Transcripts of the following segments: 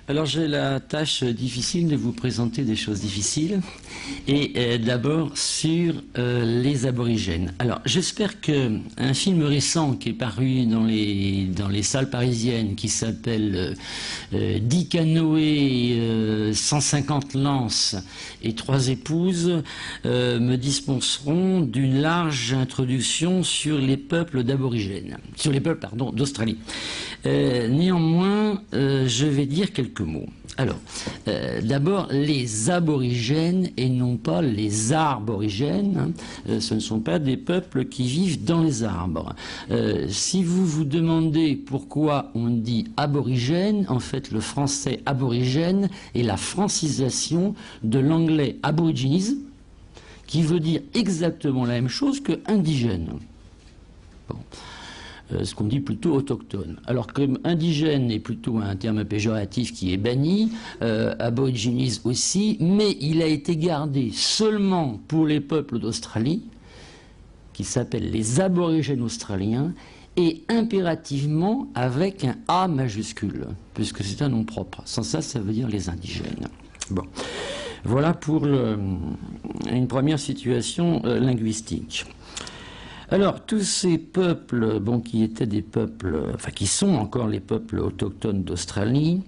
Alors j'ai la tâche difficile de vous présenter des choses difficiles et d'abord sur les aborigènes. Alors j'espère que un film récent qui est paru dans les salles parisiennes qui s'appelle 10 canoës, 150 lances et 3 épouses me dispenseront d'une large introduction sur les peuples d'aborigènes, sur les peuples d'Australie. Néanmoins, je vais dire quelques mots. Alors, d'abord, les aborigènes et non pas les arborigènes, ce ne sont pas des peuples qui vivent dans les arbres. Si vous vous demandez pourquoi on dit aborigène, en fait, le français aborigène est la francisation de l'anglais aborigines, qui veut dire exactement la même chose que indigène. Bon. Ce qu'on dit plutôt autochtone. Alors que indigène est plutôt un terme péjoratif qui est banni, aborigines aussi, mais il a été gardé seulement pour les peuples d'Australie, qui s'appellent les aborigènes australiens, et impérativement avec un A majuscule, puisque c'est un nom propre. Sans ça, ça veut dire les indigènes. Bon. Voilà pour une première situation linguistique. Alors, tous ces peuples, bon, qui étaient des peuples, enfin, qui sont encore les peuples autochtones d'Australie,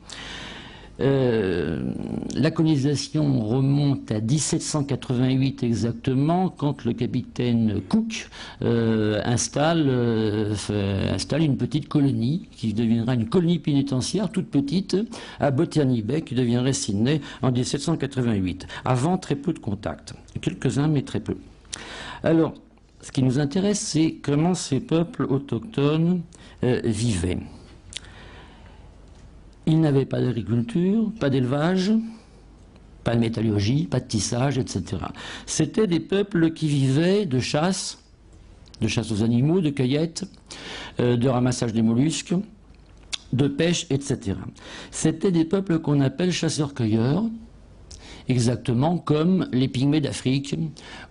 la colonisation remonte à 1788 exactement, quand le capitaine Cook installe une petite colonie, qui deviendra une colonie pénitentiaire toute petite, à Botany Bay, qui deviendrait Sydney en 1788. Avant, très peu de contacts. Quelques-uns, mais très peu. Alors, ce qui nous intéresse, c'est comment ces peuples autochtones vivaient. Ils n'avaient pas d'agriculture, pas d'élevage, pas de métallurgie, pas de tissage, etc. C'était des peuples qui vivaient de chasse aux animaux, de cueillette, de ramassage des mollusques, de pêche, etc. C'était des peuples qu'on appelle chasseurs-cueilleurs, exactement comme les pygmées d'Afrique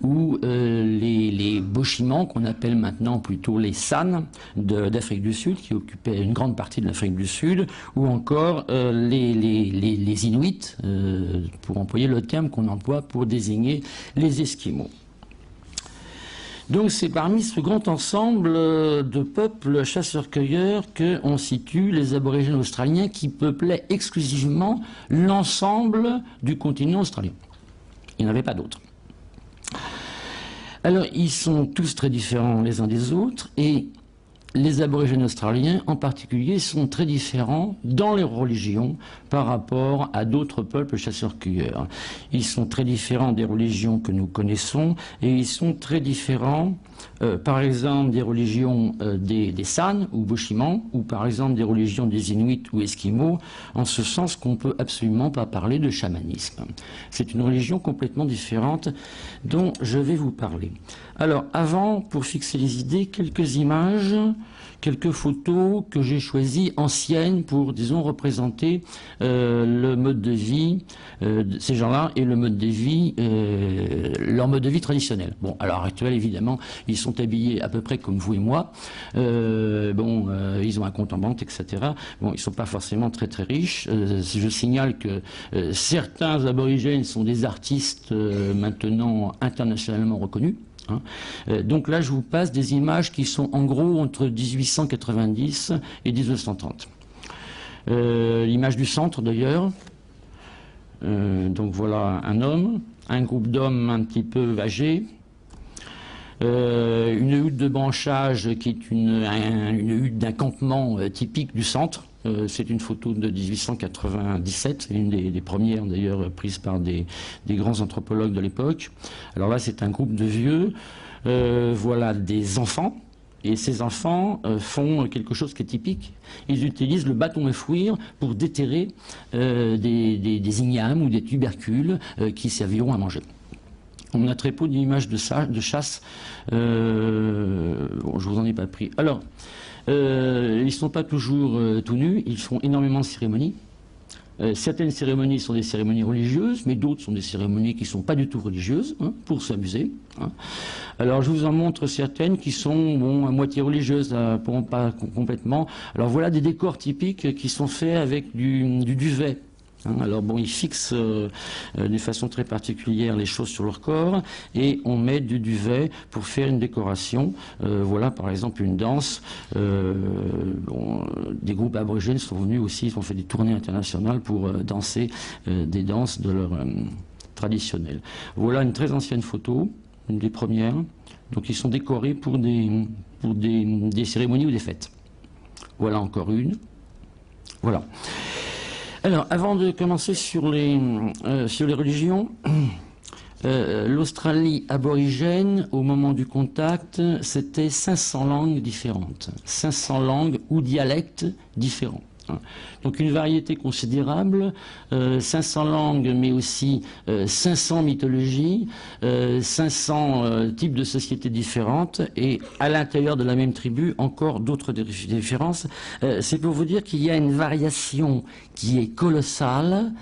ou les Bochimans, qu'on appelle maintenant plutôt les San d'Afrique du Sud, qui occupaient une grande partie de l'Afrique du Sud, ou encore les Inuits, pour employer le terme qu'on emploie pour désigner les Esquimaux. Donc c'est parmi ce grand ensemble de peuples chasseurs-cueilleurs qu'on situe les aborigènes australiens qui peuplaient exclusivement l'ensemble du continent australien. Il n'y en avait pas d'autres. Alors ils sont tous très différents les uns des autres et les aborigènes australiens en particulier sont très différents dans les religions par rapport à d'autres peuples chasseurs-cueilleurs. Ils sont très différents des religions que nous connaissons et ils sont très différents par exemple des religions des San ou Bochimans ou par exemple des religions des Inuits ou Esquimaux, en ce sens qu'on ne peut absolument pas parler de chamanisme. C'est une religion complètement différente dont je vais vous parler. Alors avant, pour fixer les idées, quelques images, quelques photos que j'ai choisies anciennes pour, disons, représenter le mode de vie de ces gens-là et le mode de vie, leur mode de vie traditionnel. Bon, à l'heure actuelle, évidemment, ils sont habillés à peu près comme vous et moi. Ils ont un compte en banque, etc. Bon, ils ne sont pas forcément très très riches. Je signale que certains aborigènes sont des artistes maintenant internationalement reconnus. Donc là, je vous passe des images qui sont en gros entre 1890 et 1930. L'image du centre d'ailleurs. Donc voilà un homme, un groupe d'hommes un petit peu âgés, une hutte de branchage qui est une hutte d'un campement typique du centre. C'est une photo de 1897, c'est une des premières d'ailleurs prises par des grands anthropologues de l'époque. Alors là, c'est un groupe de vieux, voilà des enfants, et ces enfants font quelque chose qui est typique. Ils utilisent le bâton à fouir pour déterrer des ignames ou des tubercules qui serviront à manger. On a très peu d'images de chasse. Bon, je vous en ai pas pris. Alors, ils ne sont pas toujours tout nus, ils font énormément de cérémonies. Certaines cérémonies sont des cérémonies religieuses, mais d'autres sont des cérémonies qui ne sont pas du tout religieuses, pour s'amuser. Alors je vous en montre certaines qui sont à moitié religieuses, pas complètement. Alors voilà des décors typiques qui sont faits avec du duvet. Alors bon, ils fixent d'une façon très particulière les choses sur leur corps et on met du duvet pour faire une décoration. Voilà par exemple une danse. Des groupes aborigènes sont venus aussi, ils ont fait des tournées internationales pour danser des danses de leur traditionnelles. Voilà une très ancienne photo, une des premières. Donc ils sont décorés pour des cérémonies ou des fêtes. Voilà encore une. Voilà. Alors, avant de commencer sur les religions, l'Australie aborigène, au moment du contact, c'était 500 langues différentes. 500 langues ou dialectes différents. Donc une variété considérable, 500 langues, mais aussi 500 mythologies, 500 types de sociétés différentes, et à l'intérieur de la même tribu, encore d'autres différences. C'est pour vous dire qu'il y a une variation qui est colossale,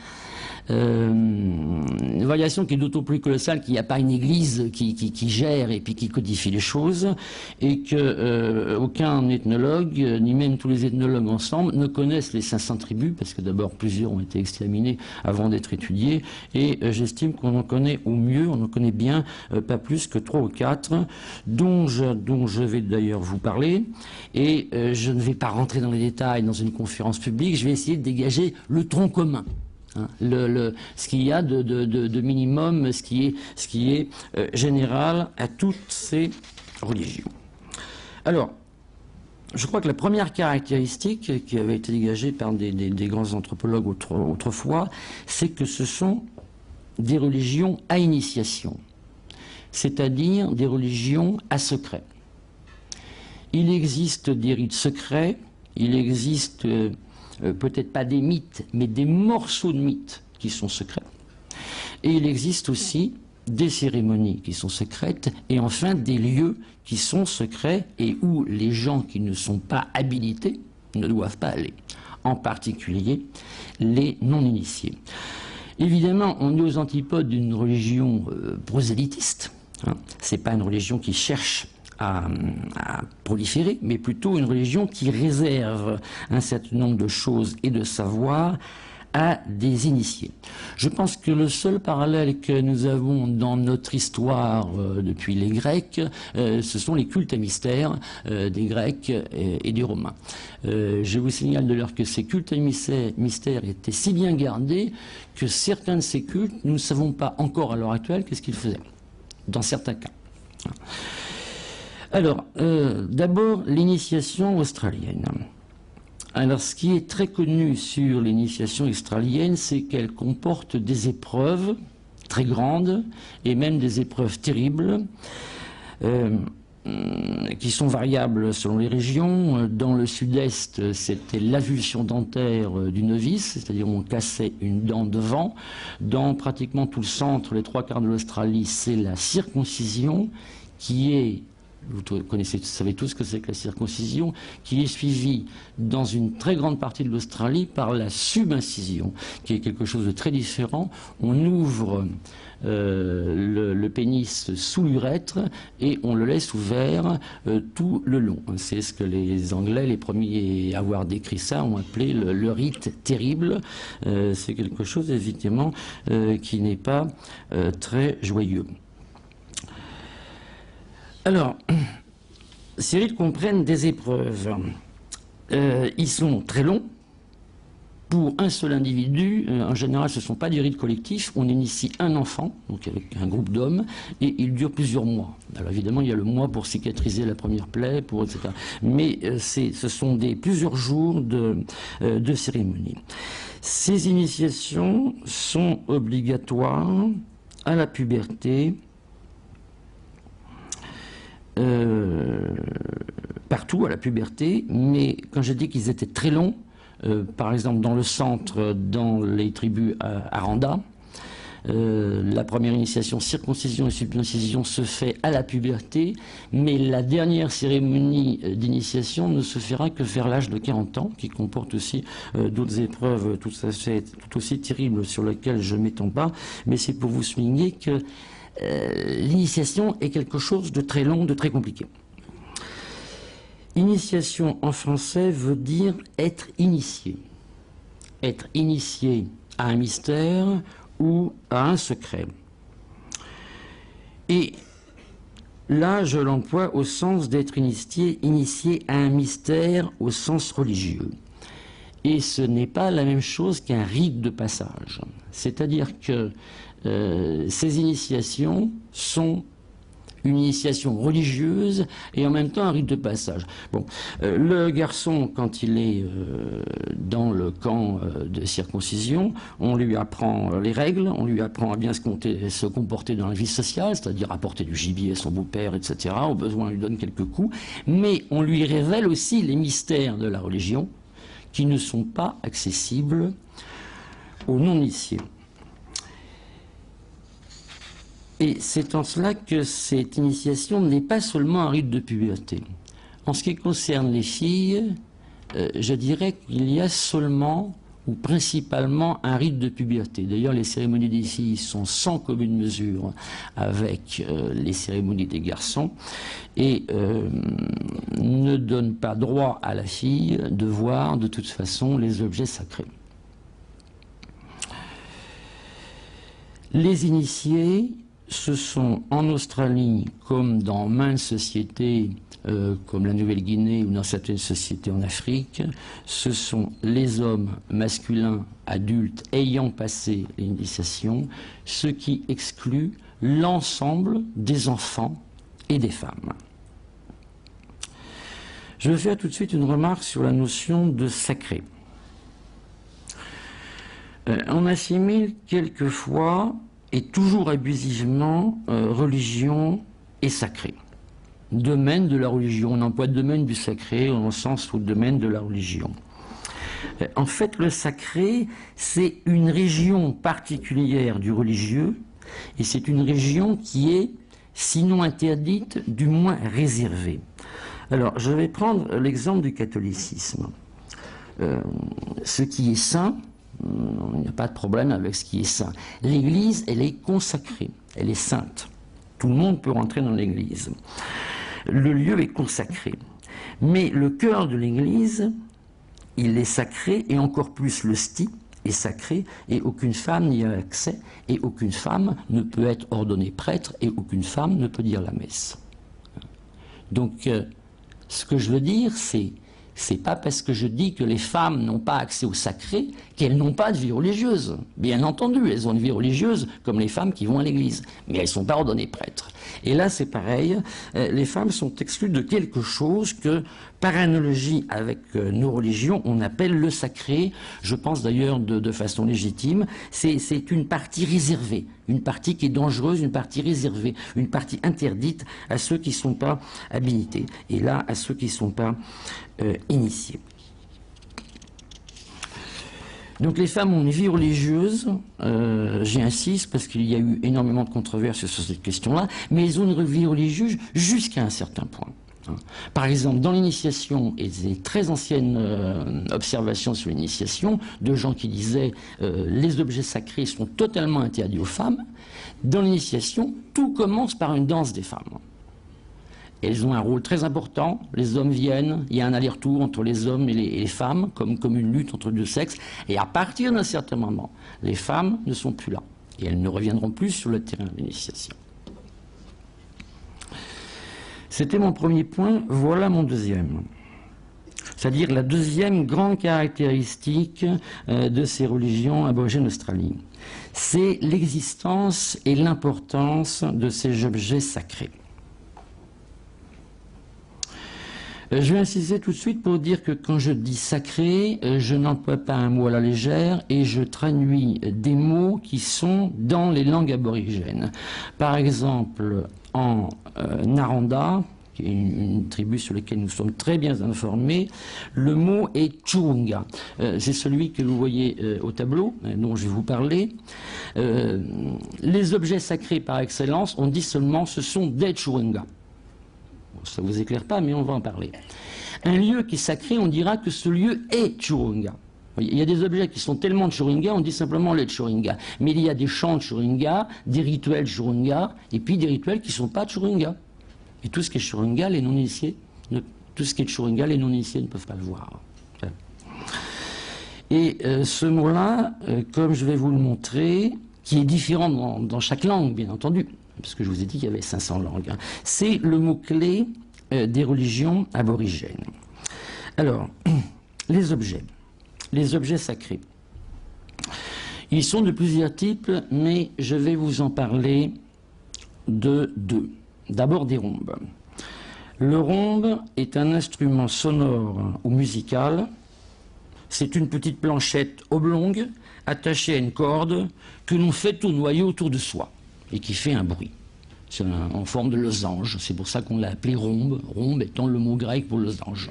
une variation qui est d'autant plus colossale qu'il n'y a pas une église qui gère et puis qui codifie les choses, et que aucun ethnologue, ni même tous les ethnologues ensemble, ne connaissent les 500 tribus, parce que d'abord plusieurs ont été exterminés avant d'être étudiés, et j'estime qu'on en connaît au mieux, on en connaît bien, pas plus que 3 ou 4, dont je vais d'ailleurs vous parler, et je ne vais pas rentrer dans les détails dans une conférence publique, je vais essayer de dégager le tronc commun. Ce qu'il y a de minimum, ce qui est général à toutes ces religions. Alors, je crois que la première caractéristique qui avait été dégagée par des grands anthropologues autrefois, c'est que ce sont des religions à initiation, c'est-à-dire des religions à secret. Il existe des rites secrets, il existe peut-être pas des mythes, mais des morceaux de mythes qui sont secrets. Et il existe aussi des cérémonies qui sont secrètes, et enfin des lieux qui sont secrets et où les gens qui ne sont pas habilités ne doivent pas aller, en particulier les non-initiés. Évidemment, on est aux antipodes d'une religion prosélytiste. C'est pas une religion qui cherche à proliférer, mais plutôt une religion qui réserve un certain nombre de choses et de savoirs à des initiés. Je pense que le seul parallèle que nous avons dans notre histoire depuis les Grecs, ce sont les cultes à mystère des Grecs et des Romains. Je vous signale de l'heure que ces cultes à mystère étaient si bien gardés que certains de ces cultes, nous ne savons pas encore à l'heure actuelle qu'est-ce qu'ils faisaient, dans certains cas. Alors, d'abord, l'initiation australienne. Alors, ce qui est très connu sur l'initiation australienne, c'est qu'elle comporte des épreuves très grandes, et même des épreuves terribles, qui sont variables selon les régions. Dans le sud-est, c'était l'avulsion dentaire du novice, c'est-à-dire on cassait une dent devant. Dans pratiquement tout le centre, les 3/4 de l'Australie, c'est la circoncision, qui est... Vous savez tous ce que c'est que la circoncision, qui est suivie dans une très grande partie de l'Australie par la subincision, qui est quelque chose de très différent. On ouvre le pénis sous l'urètre et on le laisse ouvert tout le long. C'est ce que les Anglais, les premiers à avoir décrit ça, ont appelé le rite terrible. C'est quelque chose, évidemment, qui n'est pas très joyeux. Alors, ces rites comprennent des épreuves. Ils sont très longs. Pour un seul individu, en général, ce ne sont pas des rites collectifs. On initie un enfant, donc avec un groupe d'hommes, et il dure plusieurs mois. Alors évidemment, il y a le mois pour cicatriser la première plaie, etc. Mais ce sont plusieurs jours de cérémonie. Ces initiations sont obligatoires à la puberté, partout à la puberté, mais quand j'ai dit qu'ils étaient très longs, par exemple dans le centre, dans les tribus Aranda, la première initiation, circoncision et circoncision, se fait à la puberté, mais la dernière cérémonie d'initiation ne se fera que vers l'âge de 40 ans, qui comporte aussi d'autres épreuves tout aussi terribles sur lesquelles je ne m'étends pas, mais c'est pour vous souligner que l'initiation est quelque chose de très long, de très compliqué. Initiation en français veut dire être initié. Être initié à un mystère ou à un secret. Et là, je l'emploie au sens d'être initié à un mystère au sens religieux. Et ce n'est pas la même chose qu'un rite de passage. C'est-à-dire que ces initiations sont une initiation religieuse et en même temps un rite de passage. Bon, le garçon, quand il est dans le camp de circoncision, on lui apprend les règles, on lui apprend à bien se comporter dans la vie sociale, c'est-à-dire apporter du gibier à son beau-père, etc. Au besoin, on lui donne quelques coups, mais on lui révèle aussi les mystères de la religion qui ne sont pas accessibles aux non-initiés. Et c'est en cela que cette initiation n'est pas seulement un rite de puberté. En ce qui concerne les filles, je dirais qu'il y a seulement ou principalement un rite de puberté. D'ailleurs, les cérémonies des filles sont sans commune mesure avec les cérémonies des garçons et ne donnent pas droit à la fille de voir de toute façon les objets sacrés. Les initiés, ce sont en Australie, comme dans maintes sociétés, comme la Nouvelle-Guinée ou dans certaines sociétés en Afrique, ce sont les hommes masculins adultes ayant passé l'initiation, ce qui exclut l'ensemble des enfants et des femmes. Je vais faire tout de suite une remarque sur la notion de sacré. On assimile quelquefois et toujours abusivement religion et sacré. Domaine de la religion, on emploie domaine du sacré dans le sens où domaine de la religion. En fait, le sacré, c'est une région particulière du religieux, et c'est une région qui est, sinon interdite, du moins réservée. Alors, je vais prendre l'exemple du catholicisme. Ce qui est saint, il n'y a pas de problème avec ce qui est saint. L'Église, elle est consacrée, elle est sainte. Tout le monde peut rentrer dans l'Église. Le lieu est consacré. Mais le cœur de l'Église, il est sacré, et encore plus le sti est sacré, et aucune femme n'y a accès, et aucune femme ne peut être ordonnée prêtre, et aucune femme ne peut dire la messe. Donc, ce que je veux dire, c'est pas parce que je dis que les femmes n'ont pas accès au sacré qu'elles n'ont pas de vie religieuse. Bien entendu, elles ont une vie religieuse comme les femmes qui vont à l'église, mais elles ne sont pas ordonnées prêtres. Et là, c'est pareil, les femmes sont exclues de quelque chose que, par analogie avec nos religions, on appelle le sacré. Je pense d'ailleurs de façon légitime. C'est une partie réservée, une partie qui est dangereuse, une partie réservée, une partie interdite à ceux qui ne sont pas habilités, et là, à ceux qui ne sont pas initiés. Donc les femmes ont une vie religieuse, j'y insiste parce qu'il y a eu énormément de controverses sur cette question-là, mais elles ont une vie religieuse jusqu'à un certain point. Par exemple, dans l'initiation, et des très anciennes observations sur l'initiation, de gens qui disaient les objets sacrés sont totalement interdits aux femmes, dans l'initiation, tout commence par une danse des femmes. Elles ont un rôle très important, les hommes viennent, il y a un aller-retour entre les hommes et les femmes, comme une lutte entre deux sexes, et à partir d'un certain moment, les femmes ne sont plus là, et elles ne reviendront plus sur le terrain de l'initiation. C'était mon premier point, voilà mon deuxième. C'est-à-dire la deuxième grande caractéristique de ces religions aborigènes d'Australie. C'est l'existence et l'importance de ces objets sacrés. Je vais insister tout de suite pour dire que quand je dis sacré, je n'emploie pas un mot à la légère et je traduis des mots qui sont dans les langues aborigènes. Par exemple, en Naranda, qui est une tribu sur laquelle nous sommes très bien informés, le mot est Churunga. C'est celui que vous voyez au tableau, dont je vais vous parler. Les objets sacrés par excellence, on dit seulement ce sont des Churunga. Ça ne vous éclaire pas, mais on va en parler. Un lieu qui est sacré, on dira que ce lieu est Churunga. Il y a des objets qui sont tellement Churunga, on dit simplement les Churunga. Mais il y a des chants de Churunga, des rituels Churunga, et puis des rituels qui ne sont pas Churunga. Et tout ce qui est Churunga, les non-initiés, tout ce qui est Churunga, les non-initiés ne peuvent pas le voir. Et ce mot-là, comme je vais vous le montrer, qui est différent dans chaque langue, bien entendu, parce que je vous ai dit qu'il y avait 500 langues, hein, c'est le mot-clé des religions aborigènes. Alors, les objets sacrés. Ils sont de plusieurs types, mais je vais vous en parler de deux. D'abord des rhombes. Le rhombe est un instrument sonore ou musical. C'est une petite planchette oblongue attachée à une corde que l'on fait tournoyer autour de soi et qui fait un bruit. C'est en forme de losange, c'est pour ça qu'on l'a appelé rhombe, rhombe étant le mot grec pour losange.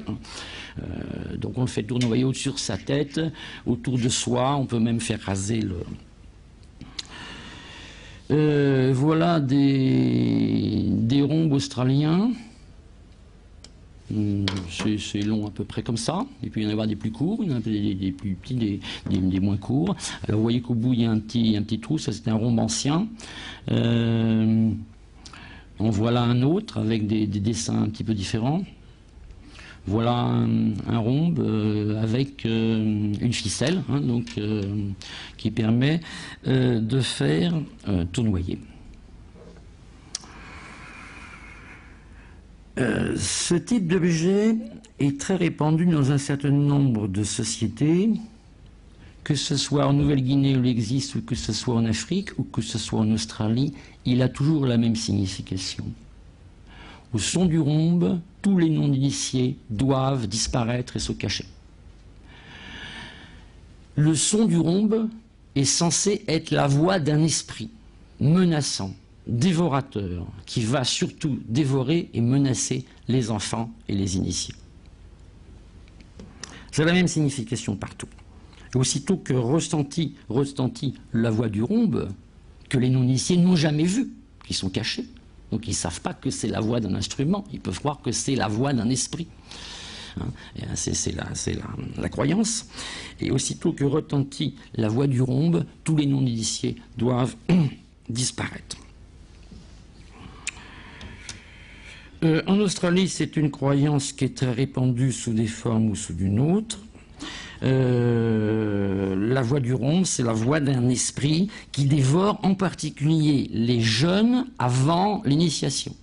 Donc on le fait tournoyer au-dessus de sa tête, autour de soi, on peut même faire raser le... voilà des rhombes australiens. C'est long à peu près comme ça, et puis il y en a des plus courts, il y en a des plus petits, des moins courts. Alors vous voyez qu'au bout il y a un petit trou, ça c'est un rhombe ancien. En voilà un autre avec des dessins un petit peu différents. Voilà un rhombe avec une ficelle, hein, donc, qui permet de faire tournoyer. Ce type d'objet est très répandu dans un certain nombre de sociétés, que ce soit en Nouvelle-Guinée où il existe, ou que ce soit en Afrique, ou que ce soit en Australie, il a toujours la même signification. Au son du rhombe, tous les non-initiés doivent disparaître et se cacher. Le son du rhombe est censé être la voix d'un esprit menaçant, dévorateur, qui va surtout dévorer et menacer les enfants et les initiés. C'est la même signification partout. Aussitôt que retentit la voix du rhombe, que les non-initiés n'ont jamais vu, qui sont cachés, donc ils ne savent pas que c'est la voix d'un instrument, ils peuvent croire que c'est la voix d'un esprit. C'est la croyance. Et aussitôt que retentit la voix du rhombe, tous les non-initiés doivent disparaître. En Australie, c'est une croyance qui est très répandue sous des formes ou sous une autre. La voix du rhombe, c'est la voix d'un esprit qui dévore en particulier les jeunes avant l'initiation.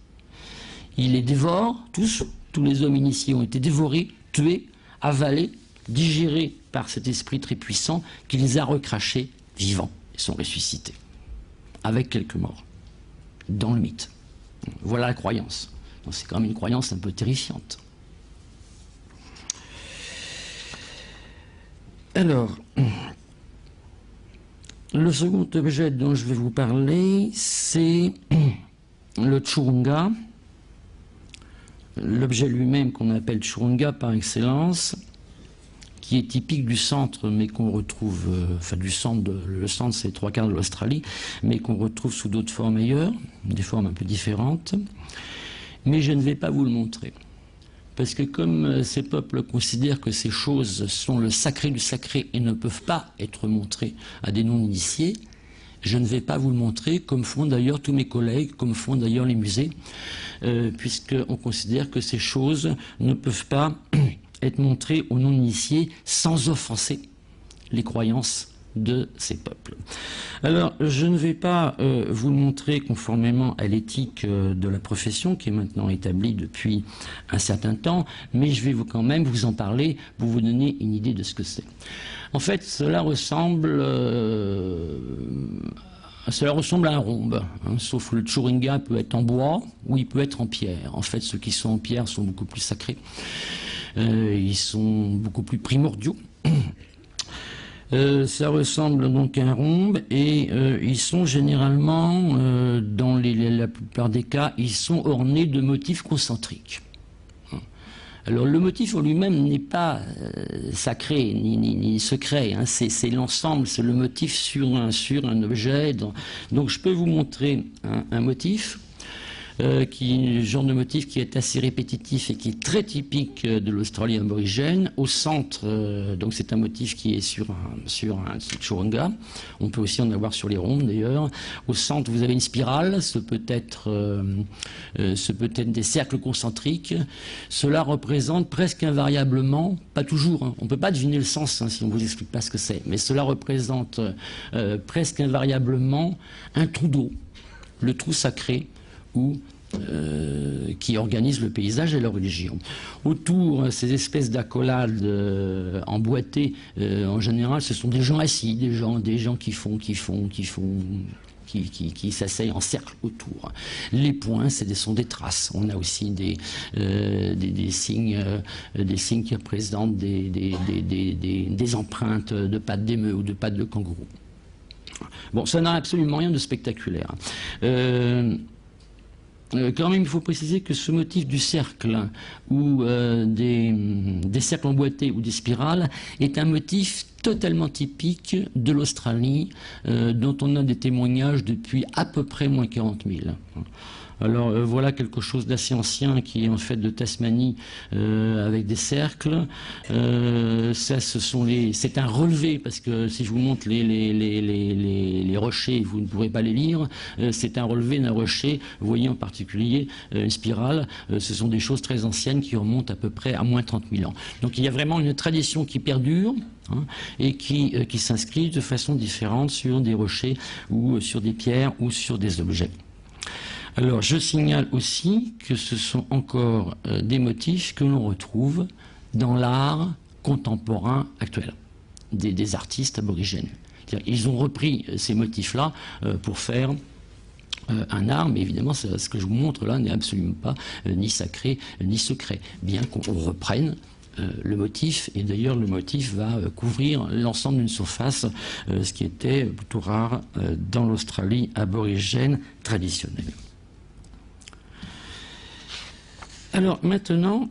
Il les dévore tous les hommes initiés ont été dévorés, tués, avalés, digérés par cet esprit très puissant qui les a recrachés vivants et sont ressuscités, avec quelques morts, dans le mythe. Voilà la croyance. C'est quand même une croyance un peu terrifiante. Alors, le second objet dont je vais vous parler, c'est le tshurunga. L'objet lui-même qu'on appelle tshurunga par excellence, qui est typique du centre, mais qu'on retrouve, enfin du centre, le centre c'est 3/4 de l'Australie, mais qu'on retrouve sous d'autres formes ailleurs, des formes un peu différentes. Mais je ne vais pas vous le montrer. Parce que comme ces peuples considèrent que ces choses sont le sacré du sacré et ne peuvent pas être montrées à des non-initiés, je ne vais pas vous le montrer, comme font d'ailleurs tous mes collègues, comme font d'ailleurs les musées, puisqu'on considère que ces choses ne peuvent pas être montrées aux non-initiés sans offenser les croyances de ces peuples. Alors, je ne vais pas vous le montrer conformément à l'éthique de la profession qui est maintenant établie depuis un certain temps, mais je vais quand même vous en parler pour vous donner une idée de ce que c'est. En fait, cela ressemble à un rhombe, hein, sauf que le tshurunga peut être en bois ou il peut être en pierre. En fait, ceux qui sont en pierre sont beaucoup plus sacrés, ils sont beaucoup plus primordiaux. Ça ressemble donc à un rhombe et ils sont généralement, dans la plupart des cas, ils sont ornés de motifs concentriques. Alors le motif en lui-même n'est pas sacré ni secret, hein, c'est l'ensemble, c'est le motif sur un objet. Donc je peux vous montrer un motif. genre de motif qui est assez répétitif et qui est très typique de l'Australie aborigène. Au centre, donc c'est un motif qui est sur un Churunga. On peut aussi en avoir sur les rhombes d'ailleurs. Au centre, vous avez une spirale, ce peut être des cercles concentriques. Cela représente presque invariablement, pas toujours, hein, on ne peut pas deviner le sens hein, si on ne vous explique pas ce que c'est, mais cela représente presque invariablement un trou d'eau, le trou sacré ou qui organise le paysage et la religion. Autour, ces espèces d'accolades emboîtées, en général, ce sont des gens assis, des gens qui s'asseyent en cercle autour. Les points, sont des traces. On a aussi des signes qui représentent des empreintes de pattes d'émeu ou de pattes de kangourou. Bon, ça n'a absolument rien de spectaculaire. Quand même, il faut préciser que ce motif du cercle ou des cercles emboîtés ou des spirales est un motif totalement typique de l'Australie, dont on a des témoignages depuis à peu près moins 40 000. Alors voilà quelque chose d'assez ancien qui est en fait de Tasmanie avec des cercles. C'est un relevé parce que si je vous montre les rochers, vous ne pourrez pas les lire. C'est un relevé d'un rocher. Vous voyez en particulier une spirale. Ce sont des choses très anciennes qui remontent à peu près à moins 30 000 ans. Donc il y a vraiment une tradition qui perdure. Hein, et qui s'inscrit de façon différente sur des rochers ou sur des pierres ou sur des objets. Alors je signale aussi que ce sont encore des motifs que l'on retrouve dans l'art contemporain actuel, des artistes aborigènes. Ils ont repris ces motifs-là pour faire un art, mais évidemment ce que je vous montre là n'est absolument pas ni sacré ni secret, bien qu'on reprenne le motif, et d'ailleurs le motif va couvrir l'ensemble d'une surface, ce qui était plutôt rare dans l'Australie aborigène traditionnelle. Alors maintenant,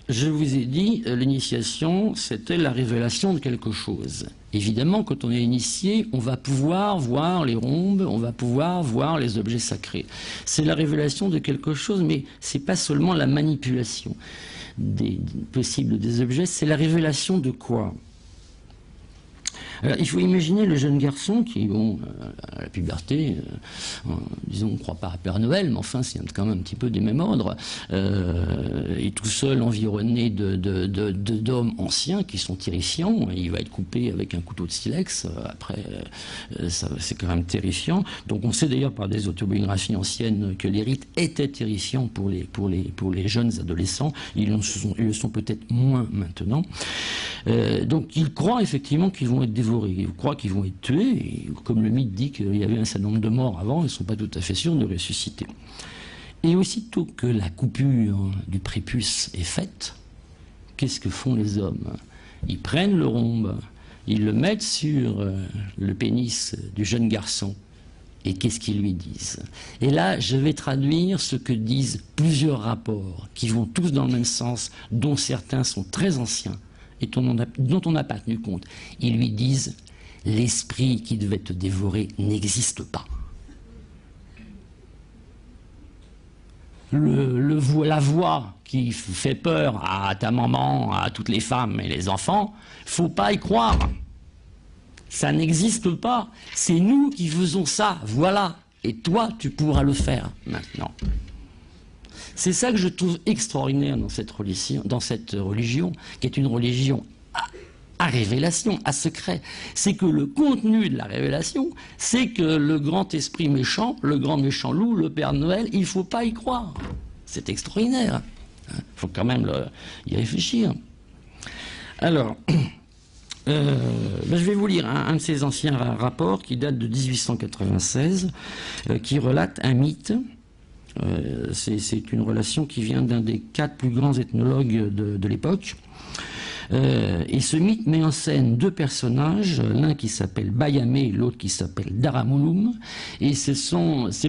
je vous ai dit, l'initiation, c'était la révélation de quelque chose. Évidemment, quand on est initié, on va pouvoir voir les rhombes, on va pouvoir voir les objets sacrés. C'est la révélation de quelque chose, mais c'est pas seulement la manipulation possible des objets, c'est la révélation de quoi? Alors, il faut imaginer le jeune garçon qui, bon, à la puberté, disons, on ne croit pas à Père Noël, mais enfin, c'est quand même un petit peu des mêmes ordres, et tout seul, environné d'hommes anciens qui sont terrifiants. Il va être coupé avec un couteau de silex, après, c'est quand même terrifiant. Donc, on sait d'ailleurs par des autobiographies anciennes que les rites étaient terrifiants pour les jeunes adolescents. Ils le sont peut-être moins maintenant. Donc, ils croient effectivement qu'ils vont être dévorés. Ils croient qu'ils vont être tués, et comme le mythe dit qu'il y avait un certain nombre de morts avant, ils ne sont pas tout à fait sûrs de ressusciter. Et aussitôt que la coupure du prépuce est faite, qu'est-ce que font les hommes? Ils prennent le rhombe, ils le mettent sur le pénis du jeune garçon, et qu'est-ce qu'ils lui disent? Et là, je vais traduire ce que disent plusieurs rapports, qui vont tous dans le même sens, dont certains sont très anciens, et dont on n'a pas tenu compte. Ils lui disent « l'esprit qui devait te dévorer n'existe pas ». La voix qui fait peur à ta maman, à toutes les femmes et les enfants, faut pas y croire. Ça n'existe pas. C'est nous qui faisons ça, voilà. Et toi, tu pourras le faire maintenant. C'est ça que je trouve extraordinaire dans cette religion, qui est une religion à révélation, à secret. C'est que le contenu de la révélation, c'est que le grand esprit méchant, le grand méchant loup, le Père Noël, il ne faut pas y croire. C'est extraordinaire. Il faut quand même y réfléchir. Alors, je vais vous lire un de ces anciens rapports qui date de 1896, qui relate un mythe. C'est une relation qui vient d'un des 4 plus grands ethnologues de l'époque. Et ce mythe met en scène 2 personnages, l'un qui s'appelle Bayamé et l'autre qui s'appelle Daramulum. Et ces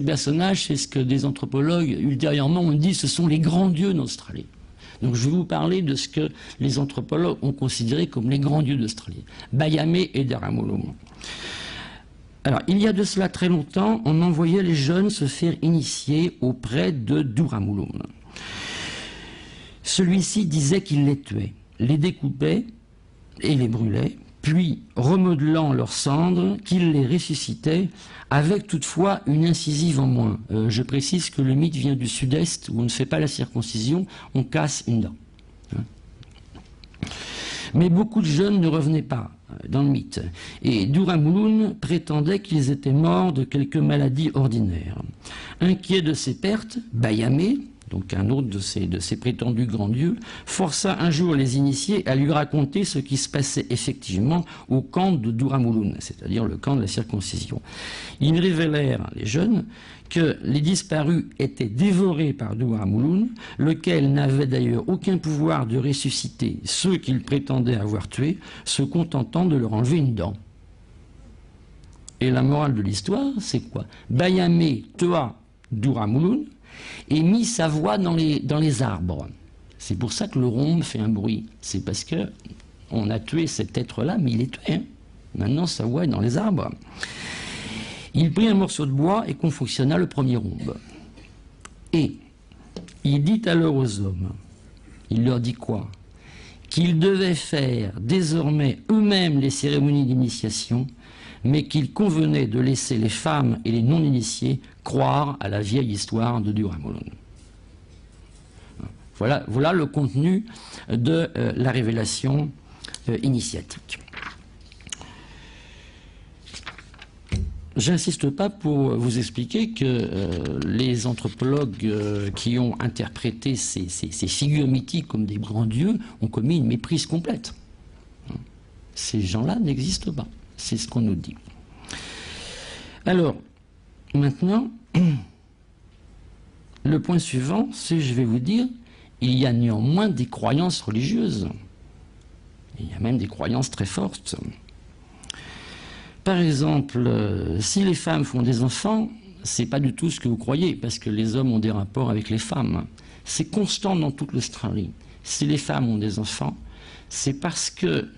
personnages, c'est ce que des anthropologues ultérieurement ont dit, ce sont les grands dieux d'Australie. Donc je vais vous parler de ce que les anthropologues ont considéré comme les grands dieux d'Australie. Bayamé et Daramulum. Alors, il y a de cela très longtemps, on envoyait les jeunes se faire initier auprès de Duramulum. Celui-ci disait qu'il les tuait, les découpait et les brûlait, puis, remodelant leurs cendres, qu'il les ressuscitait, avec toutefois une incisive en moins. Je précise que le mythe vient du sud-est, où on ne fait pas la circoncision, on casse une dent. Mais beaucoup de jeunes ne revenaient pas dans le mythe. Et Duramulum prétendait qu'ils étaient morts de quelques maladies ordinaires. Inquiet de ces pertes, Bayame, donc un autre de ces prétendus grands dieux, força un jour les initiés à lui raconter ce qui se passait effectivement au camp de Duramulum, c'est-à-dire le camp de la circoncision. Ils révélèrent, les jeunes, que les disparus étaient dévorés par Duramulum, lequel n'avait d'ailleurs aucun pouvoir de ressusciter ceux qu'il prétendait avoir tués, se contentant de leur enlever une dent. Et la morale de l'histoire, c'est quoi? Bayame tua Duramulum et mit sa voix dans les arbres. C'est pour ça que le rhombe fait un bruit. C'est parce que on a tué cet être-là, mais il est tué. Hein. Maintenant, sa voix est dans les arbres. Il prit un morceau de bois et confectionna le premier rhombe. Et il dit alors aux hommes, il leur dit quoi? Qu'ils devaient faire désormais eux-mêmes les cérémonies d'initiation, mais qu'il convenait de laisser les femmes et les non-initiés croire à la vieille histoire de Duramulum. Voilà le contenu de la révélation initiatique. J'insiste pas pour vous expliquer que les anthropologues qui ont interprété ces figures mythiques comme des grands dieux ont commis une méprise complète. Ces gens-là n'existent pas. C'est ce qu'on nous dit. Alors, maintenant, le point suivant, c'est, je vais vous dire, il y a néanmoins des croyances religieuses. Il y a même des croyances très fortes. Par exemple, si les femmes font des enfants, c'est pas du tout ce que vous croyez, parce que les hommes ont des rapports avec les femmes. C'est constant dans toute l'Australie. Si les femmes ont des enfants, c'est parce que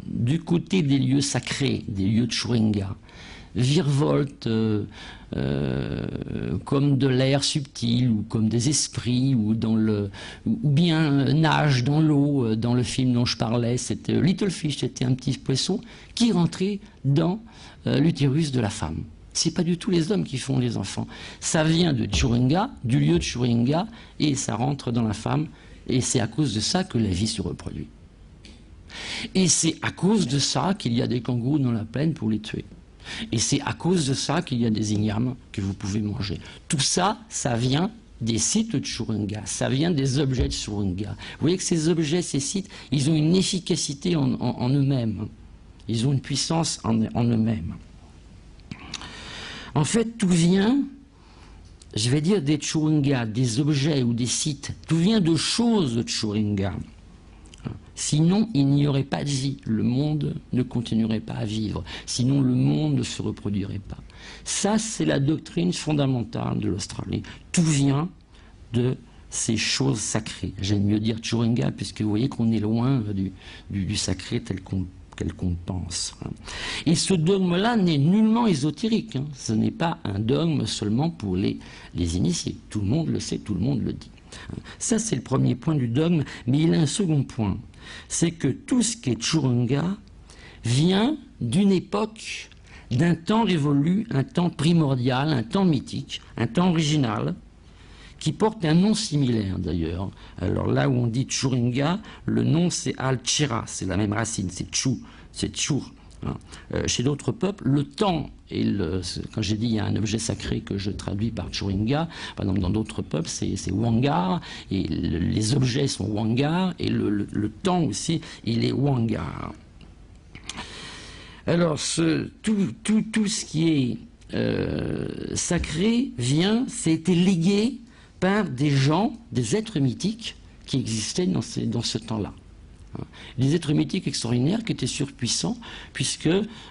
du côté des lieux sacrés, des lieux de Churringa, virevoltent comme de l'air subtil ou comme des esprits ou bien nagent dans l'eau. Dans le film dont je parlais, c'était Little Fish, c'était un petit poisson qui rentrait dans l'utérus de la femme. C'est pas du tout les hommes qui font les enfants. Ça vient de Churringa, du lieu de Churringa, et ça rentre dans la femme, et c'est à cause de ça que la vie se reproduit. Et c'est à cause de ça qu'il y a des kangourous dans la plaine pour les tuer. Et c'est à cause de ça qu'il y a des ignames que vous pouvez manger. Tout ça, ça vient des sites de Churringa, ça vient des objets de Churringa. Vous voyez que ces objets, ces sites, ils ont une efficacité en eux-mêmes. Ils ont une puissance en eux-mêmes. En fait, tout vient, je vais dire, des Churringa, des objets ou des sites. Tout vient de choses de Churringa. Sinon, il n'y aurait pas de vie. Le monde ne continuerait pas à vivre. Sinon, le monde ne se reproduirait pas. Ça, c'est la doctrine fondamentale de l'Australie. Tout vient de ces choses sacrées. J'aime mieux dire Churringa, puisque vous voyez qu'on est loin du sacré tel qu'on pense. Et ce dogme-là n'est nullement ésotérique. Ce n'est pas un dogme seulement pour les initiés. Tout le monde le sait, tout le monde le dit. Ça, c'est le premier point du dogme, mais il a un second point. C'est que tout ce qui est Churringa vient d'une époque, d'un temps révolu, un temps primordial, un temps mythique, un temps original, qui porte un nom similaire d'ailleurs. Alors là où on dit Churringa, le nom c'est Al-Chira, c'est la même racine, c'est Chur. Chez d'autres peuples, le temps, quand j'ai dit il y a un objet sacré que je traduis par Churringa, par exemple dans d'autres peuples c'est Wangar, et les objets sont Wangar, et le temps aussi il est Wangar. Alors tout ce qui est sacré ça a été légué par des gens, des êtres mythiques qui existaient dans ce temps-là. Des êtres mythiques extraordinaires qui étaient surpuissants, puisque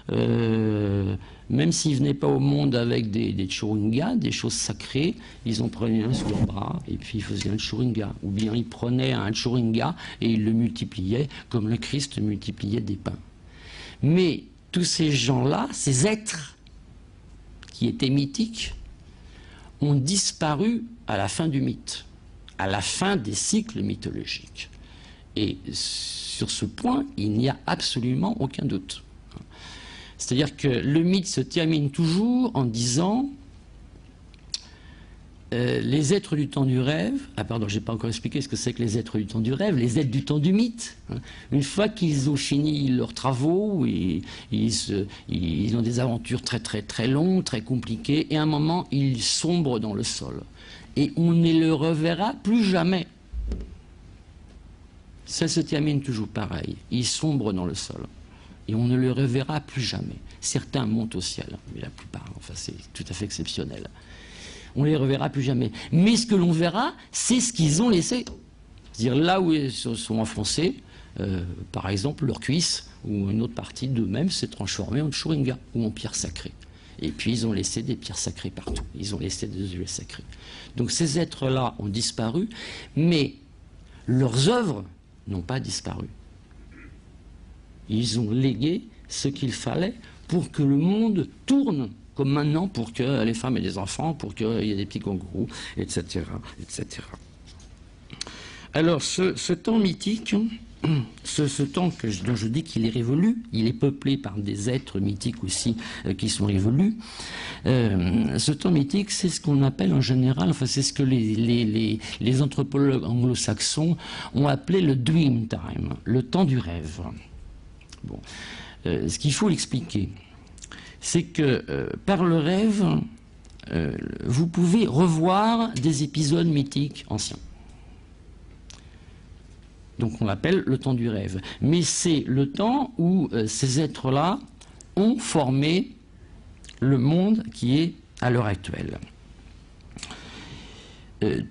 même s'ils ne venaient pas au monde avec des Churringa, des choses sacrées, ils en prenaient un sous leur bras et puis ils faisaient un Churringa. Ou bien ils prenaient un Churringa et ils le multipliaient comme le Christ multipliait des pains. Mais tous ces gens-là, ces êtres qui étaient mythiques, ont disparu à la fin du mythe, à la fin des cycles mythologiques. Et sur ce point, il n'y a absolument aucun doute. C'est-à-dire que le mythe se termine toujours en disant les êtres du temps du rêve, ah pardon, je n'ai pas encore expliqué ce que c'est que les êtres du temps du rêve, les êtres du temps du mythe, hein, une fois qu'ils ont fini leurs travaux, ils ont des aventures très très très longues, très compliquées, et à un moment, ils sombrent dans le sol. Et on ne le reverra plus jamais. Ça se termine toujours pareil. Ils sombrent dans le sol. Et on ne le reverra plus jamais. Certains montent au ciel, mais la plupart, enfin c'est tout à fait exceptionnel. On ne les reverra plus jamais. Mais ce que l'on verra, c'est ce qu'ils ont laissé. C'est-à-dire là où ils se sont enfoncés, par exemple leur cuisse, ou une autre partie d'eux-mêmes s'est transformée en chouringa, ou en pierre sacrée. Et puis ils ont laissé des pierres sacrées partout. Ils ont laissé des objets sacrés. Donc ces êtres-là ont disparu, mais leurs œuvres n'ont pas disparu. Ils ont légué ce qu'il fallait pour que le monde tourne, comme maintenant pour que les femmes aient des enfants, pour qu'il y ait des petits kangourous, etc., etc. Alors, ce temps mythique, ce temps dont je dis qu'il est révolu, il est peuplé par des êtres mythiques aussi qui sont révolus. Ce temps mythique, c'est ce qu'on appelle en général, enfin c'est ce que les anthropologues anglo-saxons ont appelé le dream time, le temps du rêve. Bon. Ce qu'il faut l'expliquer, c'est que par le rêve, vous pouvez revoir des épisodes mythiques anciens. Donc on l'appelle le temps du rêve. Mais c'est le temps où ces êtres-là ont formé le monde qui est à l'heure actuelle.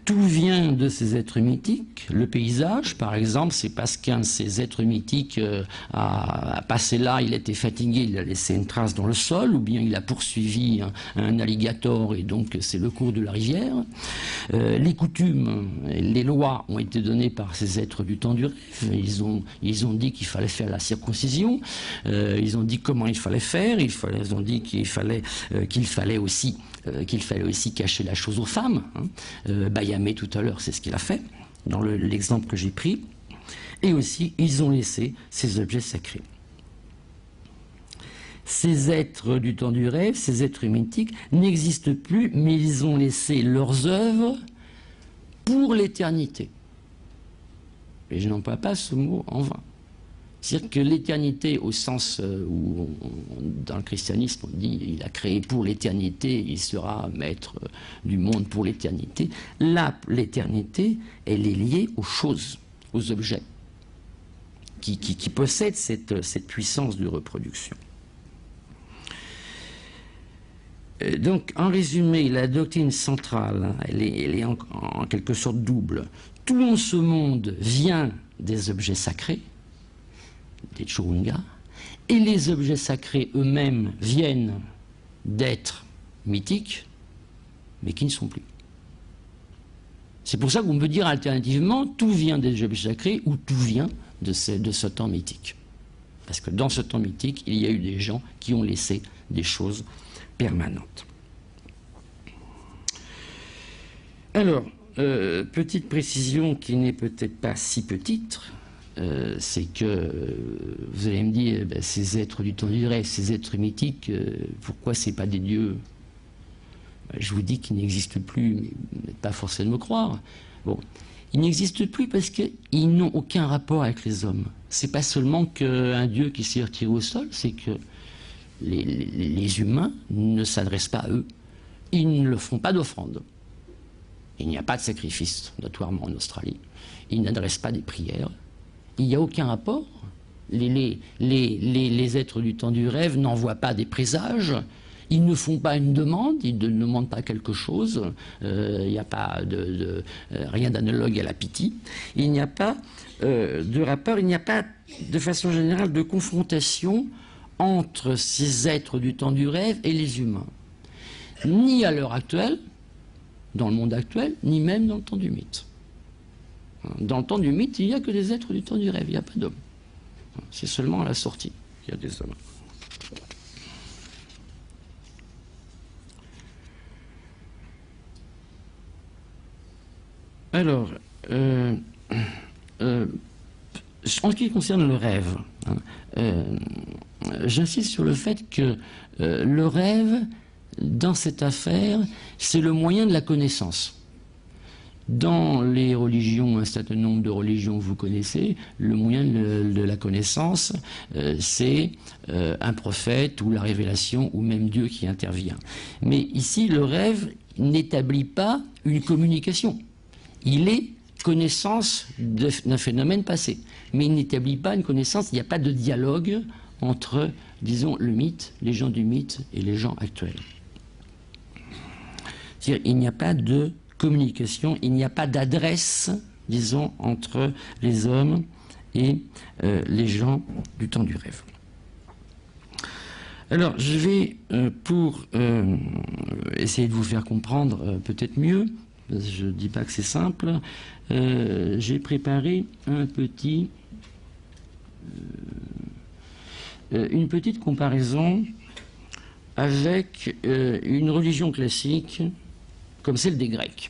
Tout vient de ces êtres mythiques. Le paysage, par exemple, c'est parce qu'un de ces êtres mythiques a passé là, il était fatigué, il a laissé une trace dans le sol, ou bien il a poursuivi un alligator, et donc c'est le cours de la rivière. Les coutumes, les lois ont été données par ces êtres du temps du rêve. Ils ont dit qu'il fallait faire la circoncision, ils ont dit comment il fallait faire, ils ont dit qu'il fallait aussi cacher la chose aux femmes. Bayamé tout à l'heure, c'est ce qu'il a fait, dans l'exemple que j'ai pris. Et aussi, ils ont laissé ces objets sacrés. Ces êtres du temps du rêve, ces êtres mythiques, n'existent plus, mais ils ont laissé leurs œuvres pour l'éternité. Et je n'emploie pas ce mot en vain. C'est-à-dire que l'éternité, au sens où, dans le christianisme, on dit il a créé pour l'éternité, il sera maître du monde pour l'éternité. Là, l'éternité, elle est liée aux choses, aux objets, qui possèdent cette puissance de reproduction. Donc, en résumé, la doctrine centrale, elle est en quelque sorte double. Tout en ce monde vient des objets sacrés, des churungas, et les objets sacrés eux-mêmes viennent d'êtres mythiques, mais qui ne sont plus. C'est pour ça qu'on peut dire alternativement, tout vient des objets sacrés ou tout vient de ce temps mythique. Parce que dans ce temps mythique, il y a eu des gens qui ont laissé des choses permanentes. Alors, petite précision qui n'est peut-être pas si petite, c'est que vous allez me dire, ces êtres du temps du rêve, ces êtres mythiques, pourquoi c'est pas des dieux? Je vous dis qu'ils n'existent plus, mais vous n'êtes pas forcé de me croire. Bon, ils n'existent plus parce qu'ils n'ont aucun rapport avec les hommes. C'est pas seulement qu'un dieu qui s'est retiré au sol, c'est que les humains ne s'adressent pas à eux. Ils ne leur font pas d'offrande. Il n'y a pas de sacrifice, notoirement en Australie. Ils n'adressent pas des prières. Il n'y a aucun rapport. Les êtres du temps du rêve n'envoient pas des présages. Ils ne font pas une demande, ils ne demandent pas quelque chose. Il n'y a pas rien d'analogue à la pitié. Il n'y a pas de rapport, il n'y a pas de façon générale de confrontation entre ces êtres du temps du rêve et les humains. Ni à l'heure actuelle, dans le monde actuel, ni même dans le temps du mythe. Dans le temps du mythe, il n'y a que des êtres du temps du rêve, il n'y a pas d'hommes. C'est seulement à la sortie qu'il y a des hommes. Alors, en ce qui concerne le rêve, j'insiste sur le fait que le rêve, dans cette affaire, c'est le moyen de la connaissance. Dans les religions, un certain nombre de religions que vous connaissez, le moyen de la connaissance, c'est un prophète ou la révélation ou même Dieu qui intervient. Mais ici, le rêve n'établit pas une communication. Il est connaissance d'un phénomène passé. Mais il n'établit pas une connaissance, il n'y a pas de dialogue entre, disons, le mythe, les gens du mythe et les gens actuels. C'est-à-dire, il n'y a pas de communication, il n'y a pas d'adresse, disons, entre les hommes et les gens du temps du rêve. Alors, je vais, pour essayer de vous faire comprendre peut-être mieux, je ne dis pas que c'est simple, j'ai préparé une petite comparaison avec une religion classique comme celle des Grecs,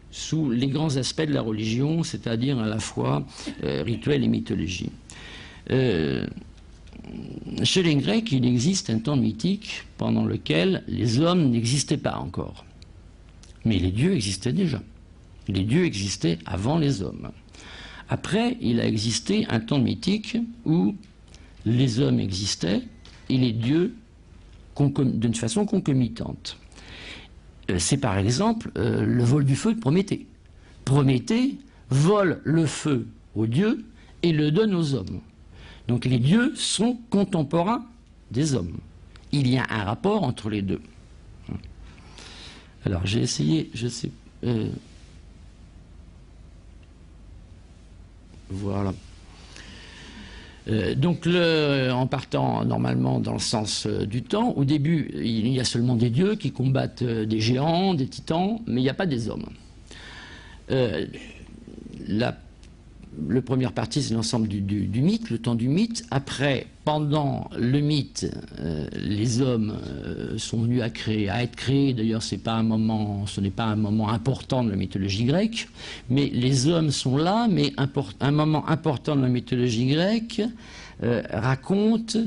sous les grands aspects de la religion, c'est-à-dire à la fois rituel et mythologie. Chez les Grecs, il existe un temps mythique pendant lequel les hommes n'existaient pas encore. Mais les dieux existaient déjà. Les dieux existaient avant les hommes. Après, il a existé un temps mythique où les hommes existaient et les dieux d'une façon concomitante. C'est par exemple le vol du feu de Prométhée. Prométhée vole le feu aux dieux et le donne aux hommes. Donc les dieux sont contemporains des hommes. Il y a un rapport entre les deux. Alors j'ai essayé, je sais... voilà. Donc, en partant normalement dans le sens du temps, au début, il y a seulement des dieux qui combattent des géants, des titans, mais il n'y a pas des hommes. La première partie, c'est l'ensemble du mythe, le temps du mythe. Après, pendant le mythe, les hommes sont venus à être créés. D'ailleurs, ce n'est pas un moment important de la mythologie grecque, mais les hommes sont là. Mais un moment important de la mythologie grecque raconte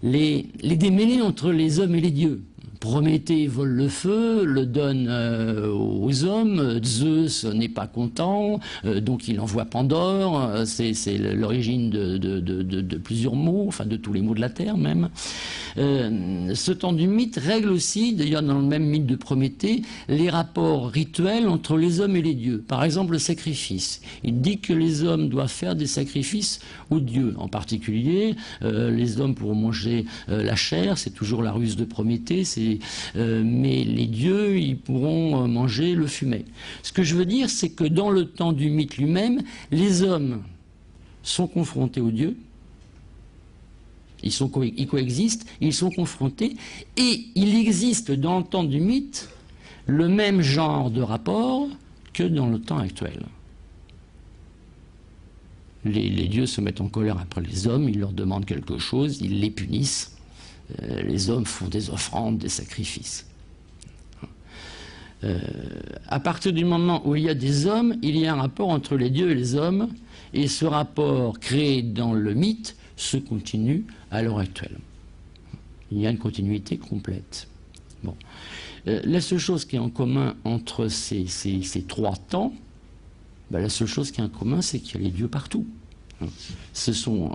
les démêlés entre les hommes et les dieux. Prométhée vole le feu, le donne aux hommes, Zeus n'est pas content, donc il envoie Pandore, c'est l'origine de plusieurs mots, enfin de tous les mots de la Terre même. Ce temps du mythe règle aussi, d'ailleurs dans le même mythe de Prométhée, les rapports rituels entre les hommes et les dieux. Par exemple le sacrifice. Il dit que les hommes doivent faire des sacrifices aux dieux. En particulier, les hommes pourront manger la chair, c'est toujours la ruse de Prométhée, mais les dieux, ils pourront manger le fumet. Ce que je veux dire, c'est que dans le temps du mythe lui-même, les hommes sont confrontés aux dieux, ils coexistent, ils sont confrontés, et il existe dans le temps du mythe le même genre de rapport que dans le temps actuel. Les dieux se mettent en colère après les hommes, ils leur demandent quelque chose, ils les punissent. Les hommes font des offrandes, des sacrifices. À partir du moment où il y a des hommes, il y a un rapport entre les dieux et les hommes, et ce rapport créé dans le mythe se continue à l'heure actuelle. Il y a une continuité complète. Bon. La seule chose qui est en commun entre ces trois temps, la seule chose qui est en commun, c'est qu'il y a les dieux partout. Ce sont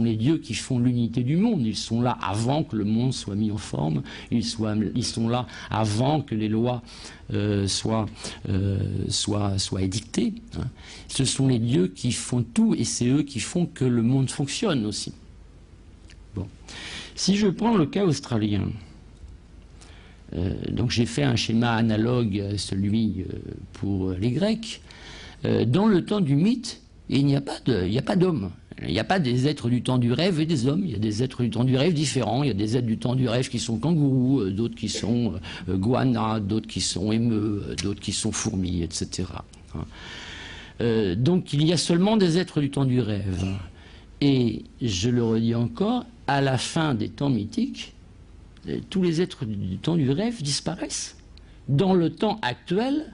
les dieux qui font l'unité du monde. Ils sont là avant que le monde soit mis en forme. Ils sont là avant que les lois soient édictées. Ce sont les dieux qui font tout et c'est eux qui font que le monde fonctionne aussi. Bon. Si je prends le cas australien, donc j'ai fait un schéma analogue à celui pour les Grecs. Dans le temps du mythe, il n'y a pas d'hommes. Il n'y a pas des êtres du temps du rêve et des hommes. Il y a des êtres du temps du rêve différents. Il y a des êtres du temps du rêve qui sont kangourous, d'autres qui sont goannas, d'autres qui sont émeux, d'autres qui sont fourmis, etc. Donc il y a seulement des êtres du temps du rêve. Et je le redis encore, à la fin des temps mythiques, tous les êtres du temps du rêve disparaissent. Dans le temps actuel,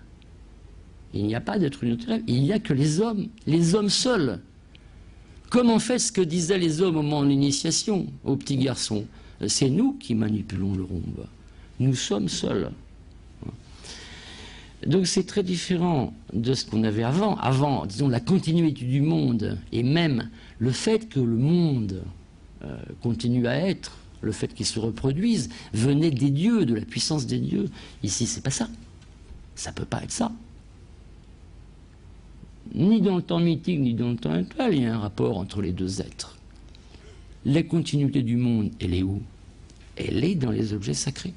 il n'y a pas d'être humain du rêve, il n'y a que les hommes seuls. Comme en fait ce que disaient les hommes au moment de l'initiation aux petits garçons. C'est nous qui manipulons le rhombe. Nous sommes seuls. Donc c'est très différent de ce qu'on avait avant. Avant, disons, la continuité du monde et même le fait que le monde continue à être, le fait qu'il se reproduise, venait des dieux, de la puissance des dieux. Ici, c'est pas ça. Ça peut pas être ça. Ni dans le temps mythique, ni dans le temps actuel, il y a un rapport entre les deux êtres. La continuité du monde, elle est où? Elle est dans les objets sacrés.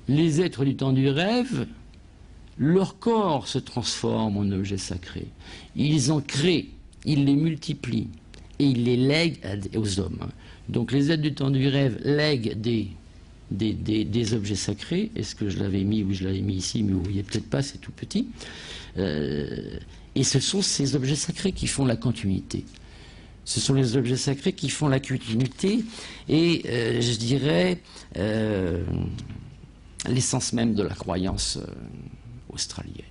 Les êtres du temps du rêve, leur corps se transforme en objets sacrés. Ils en créent, ils les multiplient et ils les lèguent aux hommes. Donc les êtres du temps du rêve lèguent des objets sacrés. Est-ce que je l'avais mis? Oui, je l'avais mis ici, mais vous ne voyez peut-être pas, c'est tout petit. Et ce sont ces objets sacrés qui font la continuité. Ce sont les objets sacrés qui font la continuité et, je dirais, l'essence même de la croyance australienne.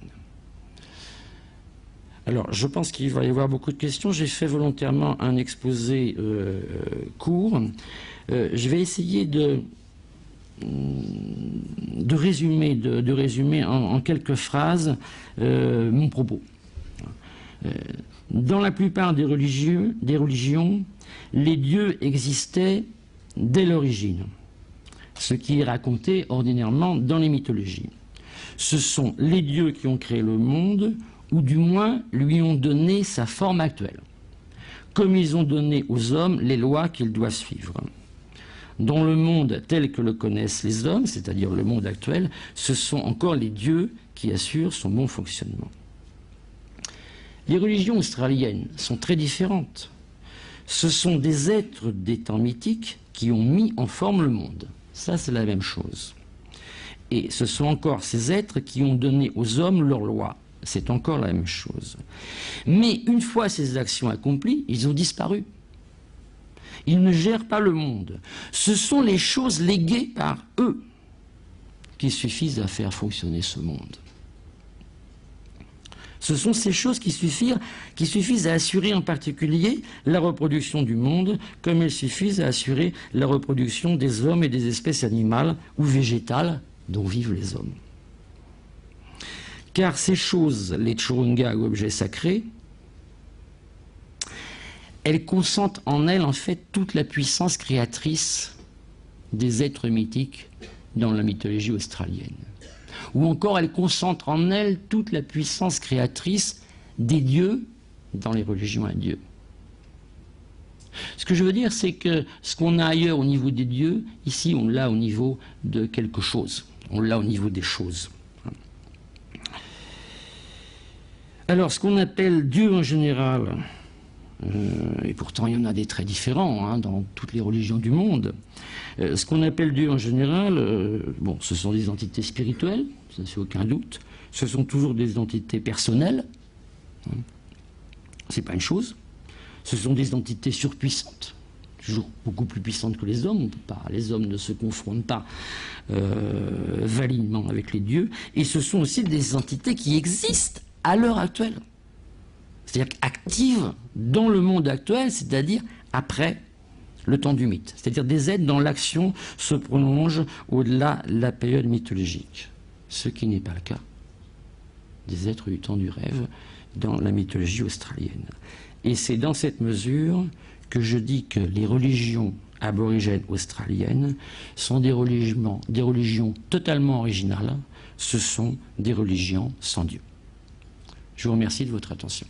Alors, je pense qu'il va y avoir beaucoup de questions. J'ai fait volontairement un exposé court. Je vais essayer de résumer en quelques phrases mon propos. Dans la plupart des religions, les dieux existaient dès l'origine, ce qui est raconté ordinairement dans les mythologies. Ce sont les dieux qui ont créé le monde, ou du moins lui ont donné sa forme actuelle, comme ils ont donné aux hommes les lois qu'ils doivent suivre. Dans le monde tel que le connaissent les hommes, c'est-à-dire le monde actuel, ce sont encore les dieux qui assurent son bon fonctionnement. Les religions australiennes sont très différentes. Ce sont des êtres des temps mythiques qui ont mis en forme le monde. Ça, c'est la même chose. Et ce sont encore ces êtres qui ont donné aux hommes leurs lois. C'est encore la même chose. Mais une fois ces actions accomplies, ils ont disparu. Ils ne gèrent pas le monde. Ce sont les choses léguées par eux qui suffisent à faire fonctionner ce monde. Ce sont ces choses qui suffisent à assurer en particulier la reproduction du monde, comme elles suffisent à assurer la reproduction des hommes et des espèces animales ou végétales dont vivent les hommes. Car ces choses, les Tshurunga ou objets sacrés, elles concentrent en elles en fait toute la puissance créatrice des êtres mythiques dans la mythologie australienne. Ou encore elles concentrent en elles toute la puissance créatrice des dieux dans les religions à Dieu. Ce que je veux dire, c'est que ce qu'on a ailleurs au niveau des dieux, ici on l'a au niveau de quelque chose, on l'a au niveau des choses. Alors ce qu'on appelle Dieu en général, et pourtant il y en a des très différents dans toutes les religions du monde, ce qu'on appelle Dieu en général, bon, ce sont des entités spirituelles, ça c'est aucun doute, ce sont toujours des entités personnelles, c'est pas une chose, ce sont des entités surpuissantes, toujours beaucoup plus puissantes que les hommes, on peut pas, les hommes ne se confrontent pas validement avec les dieux, et ce sont aussi des entités qui existent à l'heure actuelle, c'est-à-dire actives dans le monde actuel, c'est-à-dire après le temps du mythe, c'est-à-dire des êtres dont l'action se prolonge au-delà de la période mythologique, ce qui n'est pas le cas des êtres du temps du rêve dans la mythologie australienne. Et c'est dans cette mesure que je dis que les religions aborigènes australiennes sont des religions totalement originales, ce sont des religions sans Dieu. Je vous remercie de votre attention.